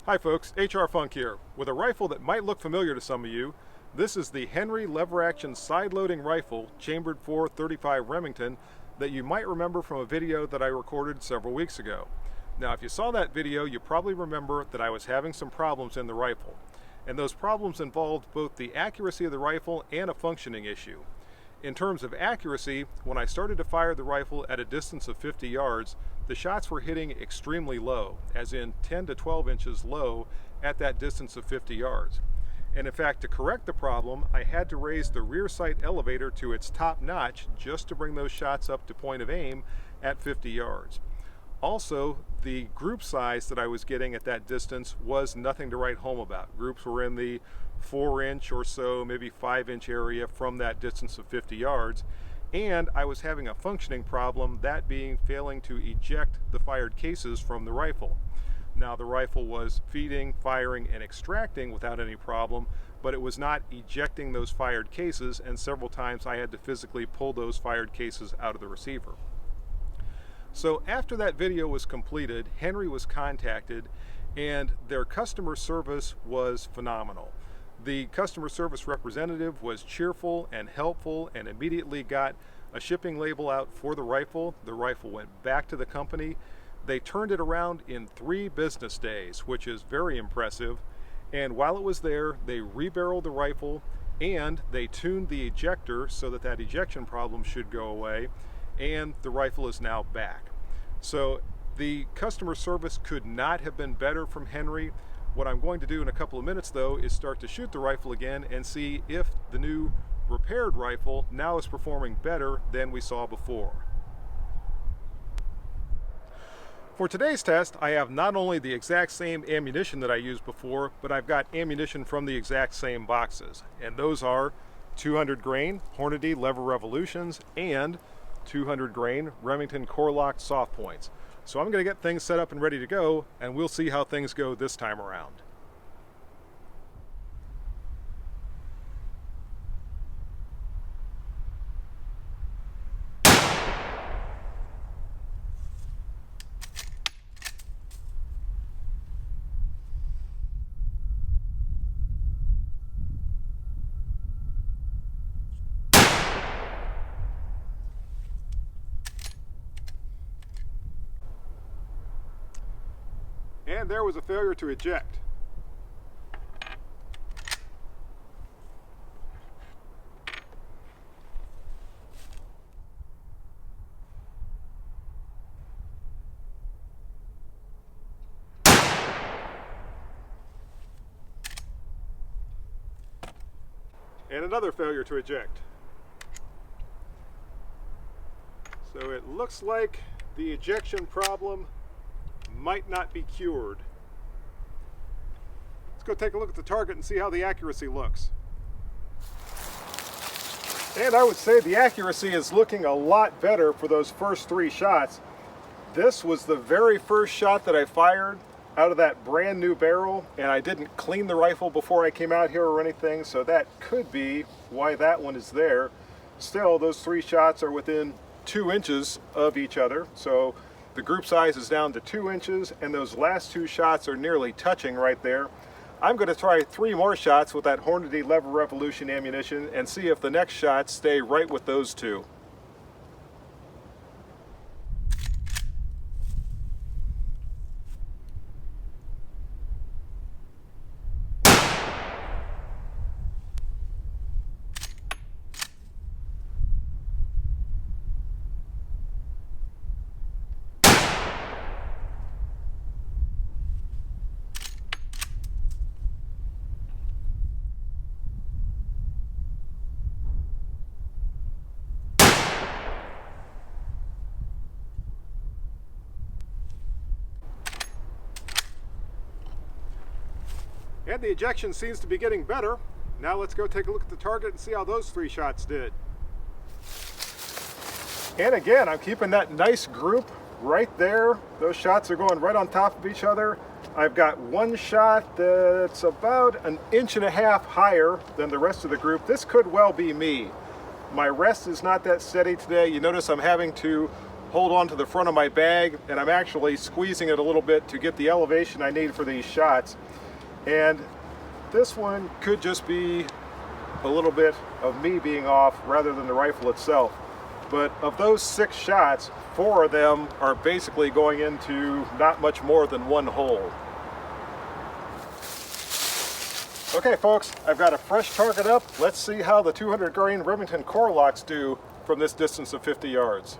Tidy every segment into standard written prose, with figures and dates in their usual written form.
Hi folks, HR Funk here. With a rifle that might look familiar to some of you, this is the Henry lever-action side-loading rifle, chambered .435 Remington, that you might remember from a video that I recorded several weeks ago. Now if you saw that video, you probably remember that I was having some problems in the rifle. And those problems involved both the accuracy of the rifle and a functioning issue. In terms of accuracy, when I started to fire the rifle at a distance of 50 yards, the shots were hitting extremely low, as in 10 to 12 inches low at that distance of 50 yards. And in fact, to correct the problem, I had to raise the rear sight elevator to its top notch just to bring those shots up to point of aim at 50 yards. Also, the group size that I was getting at that distance was nothing to write home about. Groups were in the 4-inch or so, maybe 5-inch area from that distance of 50 yards. And I was having a functioning problem, that being failing to eject the fired cases from the rifle. Now the rifle was feeding, firing, and extracting without any problem, but it was not ejecting those fired cases, and several times I had to physically pull those fired cases out of the receiver. So after that video was completed, Henry was contacted and their customer service was phenomenal. The customer service representative was cheerful and helpful and immediately got a shipping label out for the rifle. The rifle went back to the company. They turned it around in 3 business days, which is very impressive. And while it was there, they rebarreled the rifle and they tuned the ejector so that that ejection problem should go away, and the rifle is now back. So the customer service could not have been better from Henry. What I'm going to do in a couple of minutes though is start to shoot the rifle again and see if the new repaired rifle now is performing better than we saw before. For today's test, I have not only the exact same ammunition that I used before, but I've got ammunition from the exact same boxes. And those are 200 grain Hornady Lever Revolutions and 200 grain Remington Core-Lokt soft points. So I'm going to get things set up and ready to go, and we'll see how things go this time around. And there was a failure to eject. And another failure to eject. So it looks like the ejection problem might not be cured. Let's go take a look at the target and see how the accuracy looks. And I would say the accuracy is looking a lot better for those first 3 shots. This was the very first shot that I fired out of that brand new barrel, and I didn't clean the rifle before I came out here or anything, so that could be why that one is there. Still, those 3 shots are within 2 inches of each other, so the group size is down to 2 inches, and those last 2 shots are nearly touching right there. I'm going to try 3 more shots with that Hornady Lever Revolution ammunition and see if the next shots stay right with those 2. And the ejection seems to be getting better. Now let's go take a look at the target and see how those 3 shots did. And again, I'm keeping that nice group right there. Those shots are going right on top of each other. I've got 1 shot that's about 1.5 inches higher than the rest of the group. This could well be me. My rest is not that steady today. You notice I'm having to hold on to the front of my bag, and I'm actually squeezing it a little bit to get the elevation I need for these shots. And this one could just be a little bit of me being off rather than the rifle itself. But of those 6 shots, 4 of them are basically going into not much more than one hole. Okay folks, I've got a fresh target up. Let's see how the 200 grain Remington core locks do from this distance of 50 yards.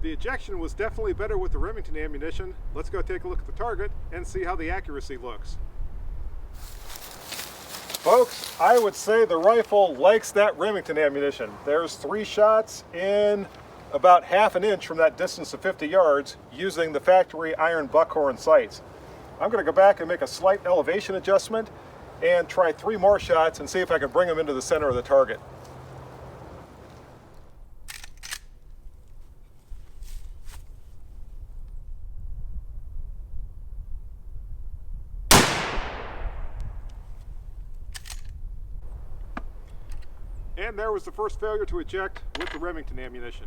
The ejection was definitely better with the Remington ammunition. Let's go take a look at the target and see how the accuracy looks. Folks, I would say the rifle likes that Remington ammunition. There's 3 shots in about ½ an inch from that distance of 50 yards using the factory iron buckhorn sights. I'm going to go back and make a slight elevation adjustment and try 3 more shots and see if I can bring them into the center of the target. And there was the first failure to eject with the Remington ammunition.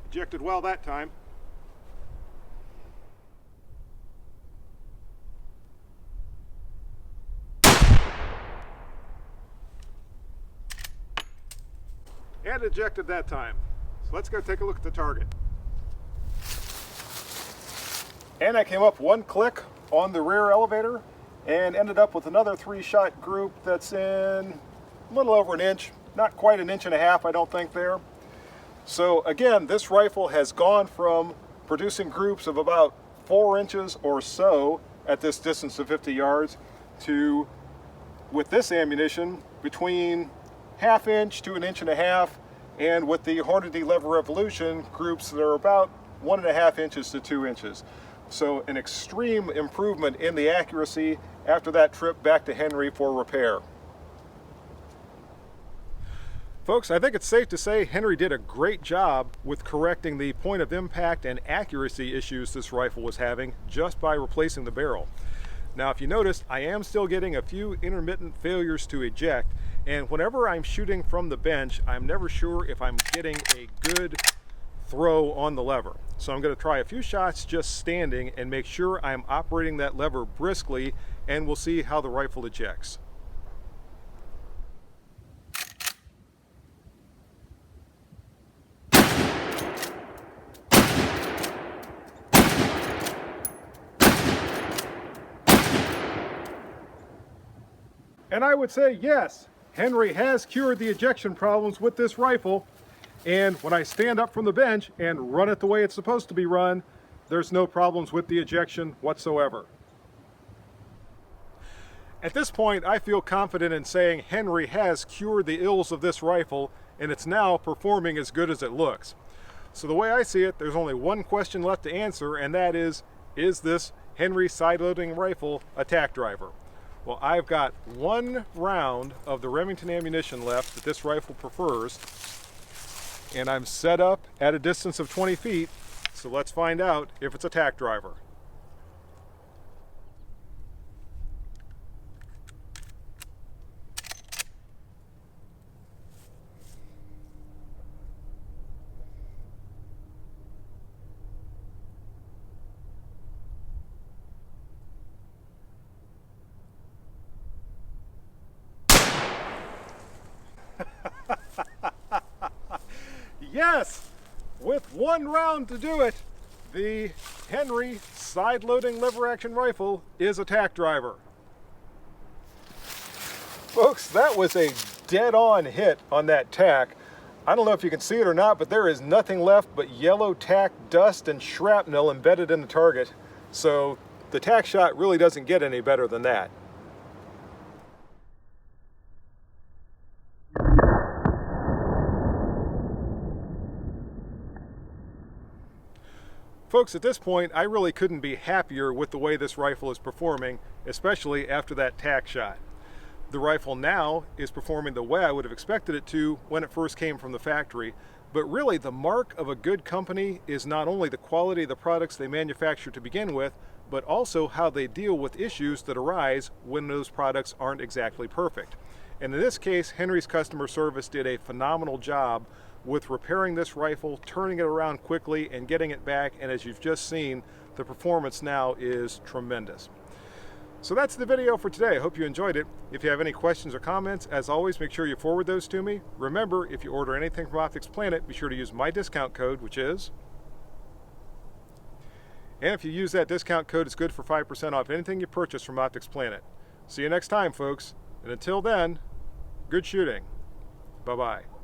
Ejected well that time. And ejected that time. So let's go take a look at the target. And I came up 1 click on the rear elevator and ended up with another 3-shot group that's in a little over an inch, not quite an inch and a half, I don't think there. So again, this rifle has gone from producing groups of about 4 inches or so at this distance of 50 yards to, with this ammunition, between ½ inch to an inch and a half, and with the Hornady Lever Revolution, groups that are about 1½ inches to 2 inches. So an extreme improvement in the accuracy after that trip back to Henry for repair. Folks, I think it's safe to say Henry did a great job with correcting the point of impact and accuracy issues this rifle was having just by replacing the barrel. Now, if you notice, I am still getting a few intermittent failures to eject, and whenever I'm shooting from the bench, I'm never sure if I'm getting a good throw on the lever. So I'm going to try a few shots just standing and make sure I'm operating that lever briskly, and we'll see how the rifle ejects. And I would say yes, Henry has cured the ejection problems with this rifle, and when I stand up from the bench and run it the way it's supposed to be run, there's no problems with the ejection whatsoever. At this point, I feel confident in saying Henry has cured the ills of this rifle, and it's now performing as good as it looks. So the way I see it, there's only one question left to answer, and that is this Henry side-loading rifle a tack driver? Well, I've got 1 round of the Remington ammunition left that this rifle prefers, and I'm set up at a distance of 20 feet, so let's find out if it's a tack driver. Yes, with 1 round to do it, the Henry side-loading lever-action rifle is a tack driver. Folks, that was a dead-on hit on that tack. I don't know if you can see it or not, but there is nothing left but yellow tack, dust, and shrapnel embedded in the target. So the tack shot really doesn't get any better than that. Folks, at this point, I really couldn't be happier with the way this rifle is performing, especially after that tack shot. The rifle now is performing the way I would have expected it to when it first came from the factory, but really the mark of a good company is not only the quality of the products they manufacture to begin with, but also how they deal with issues that arise when those products aren't exactly perfect. And in this case, Henry's customer service did a phenomenal job with repairing this rifle, turning it around quickly and getting it back, and as you've just seen, the performance now is tremendous. So that's the video for today. I hope you enjoyed it. If you have any questions or comments, as always, make sure you forward those to me. Remember, if you order anything from Optics Planet, be sure to use my discount code, which is... And if you use that discount code, it's good for 5% off anything you purchase from Optics Planet. See you next time, folks. And until then, good shooting. Bye-bye.